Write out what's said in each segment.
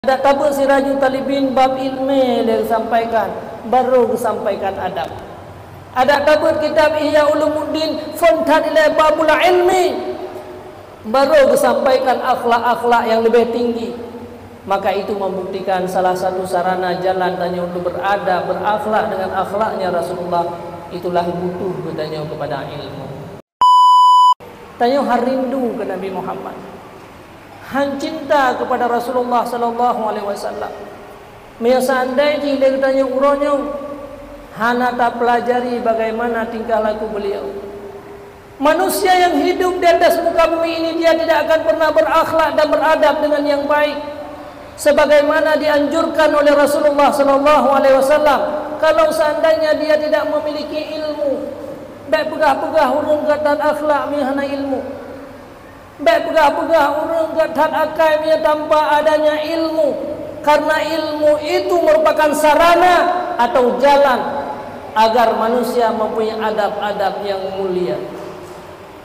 Ada tabur Sirajul Talibin bab ilmi dia sampaikan, baru sampaikan adab. Ada tabur kitab Ihya Ulumuddin Funtan ila babul ilmi, baru sampaikan akhlak-akhlak yang lebih tinggi. Maka itu membuktikan salah satu sarana jalan tanya untuk beradab, berakhlak dengan akhlaknya Rasulullah, itulah butuh katanya kepada ilmu. Tanya harindu ke Nabi Muhammad, han cinta kepada Rasulullah sallallahu alaihi wasallam. Biasa andai dia tanya uronya, hana tak pelajari bagaimana tingkah laku beliau. Manusia yang hidup di atas muka bumi ini, dia tidak akan pernah berakhlak dan beradab dengan yang baik sebagaimana dianjurkan oleh Rasulullah sallallahu alaihi wasallam. Kalau seandainya dia tidak memiliki ilmu, baik pegah-pegah urang kata akhlak mihana ilmu, baik pegah-pegah urang kata akai mia tanpa adanya ilmu. Karena ilmu itu merupakan sarana atau jalan agar manusia mempunyai adab-adab yang mulia.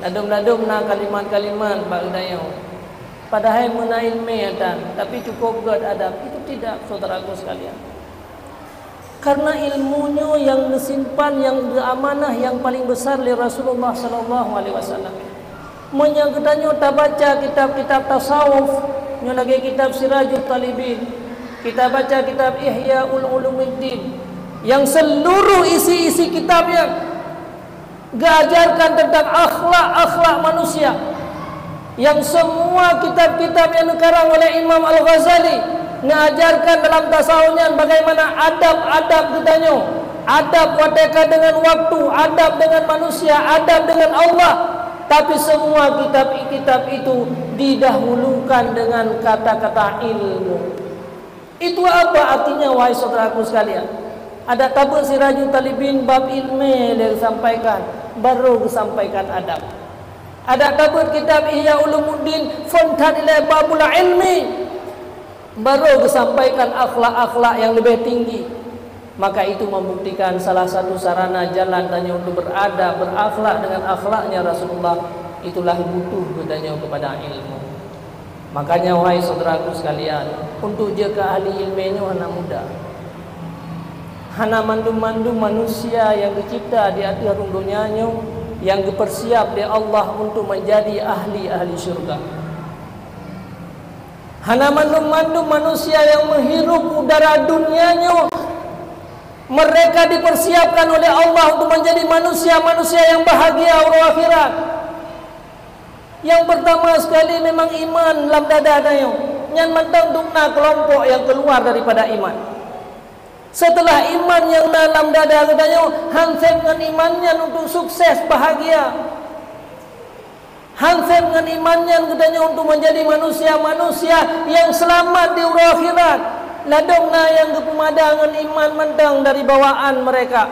Nadum-nadum na kalimat-kalimat bagdayau padahal mena ilmu dan tapi cukup buat adab, itu tidak, saudaraku sekalian. Karena ilmunya yang disimpan, yang beramanah, yang paling besar oleh Rasulullah sallallahu alaihi wasallam. Menyangkutannya tak baca kitab-kitab tasawuf, nya lagi kitab Sirajul Talibin, kita baca kitab Ihya Ulumuddin yang seluruh isi-isi kitabnya mengajarkan tentang akhlak-akhlak manusia. Yang semua kitab-kitab yang dikarang oleh Imam Al-Ghazali mengajarkan dalam tasawufnya bagaimana adab-adab katanya, adab wateka dengan waktu, adab dengan manusia, adab dengan Allah. Tapi semua kitab-kitab itu didahulukan dengan kata-kata ilmu. Itu apa artinya, wahai saudaraku sekalian? Ada tabur Sirajul Talibin bab ilmi dia sampaikan, baru sampaikan adab. Ada tabur kitab Ihya Ulumuddin Funtan ila babul ilmi, baru sampaikan akhlak-akhlak yang lebih tinggi. Maka itu membuktikan salah satu sarana jalan tanya untuk beradab, berakhlak dengan akhlaknya Rasulullah, itulah butuh katanya kepada ilmu. Makanya wahai saudaraku sekalian, untuk jaga ahli ilmunya anak muda, hana mandu-mandu manusia yang dicipta di atas dunianya, yang dipersiap oleh Allah untuk menjadi ahli-ahli syurga. Hana mandu-mandu manusia yang menghirup udara dunianya, mereka dipersiapkan oleh Allah untuk menjadi manusia-manusia yang bahagia di akhirat. Yang pertama sekali memang iman dalam dada dayo, yang mentang dukna kelompok yang keluar daripada iman. Setelah iman yang dalam dada dayo, hansep dengan imannya untuk sukses bahagia. Hansep dengan imannya katanya untuk menjadi manusia-manusia yang selamat di akhirat. Ladongna yang kepumadangan iman mentang dari bawaan mereka.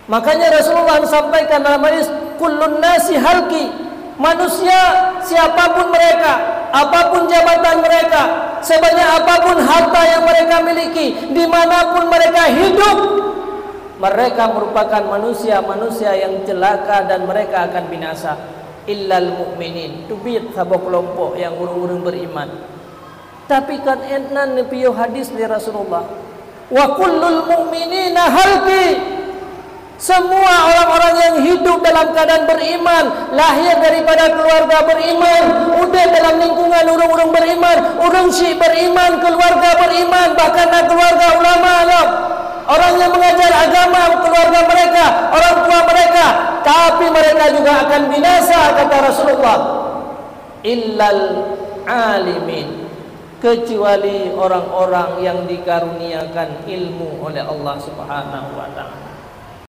Makanya Rasulullah sampaikan dalam hadis, kullun nasi halki, manusia siapapun mereka, apapun jabatan mereka, sebanyak apapun harta yang mereka miliki, dimanapun mereka hidup, mereka merupakan manusia-manusia yang celaka dan mereka akan binasa. Illal mu'minin, tubit sabok kelompok yang urung-urung beriman. Tapi kan entnan nepiyo hadis dari Rasulullah, wa kullul mu'minina halki, semua orang-orang yang hidup dalam keadaan beriman, lahir daripada keluarga beriman, udah dalam lingkungan orang-orang beriman, orang syik beriman, keluarga beriman, bahkan keluarga ulama alam, orang yang mengajar agama, keluarga mereka, orang tua mereka, tapi mereka juga akan binasa, kata Rasulullah. Illal alimin, kecuali orang-orang yang dikaruniakan ilmu oleh Allah Subhanahu wa ta'ala.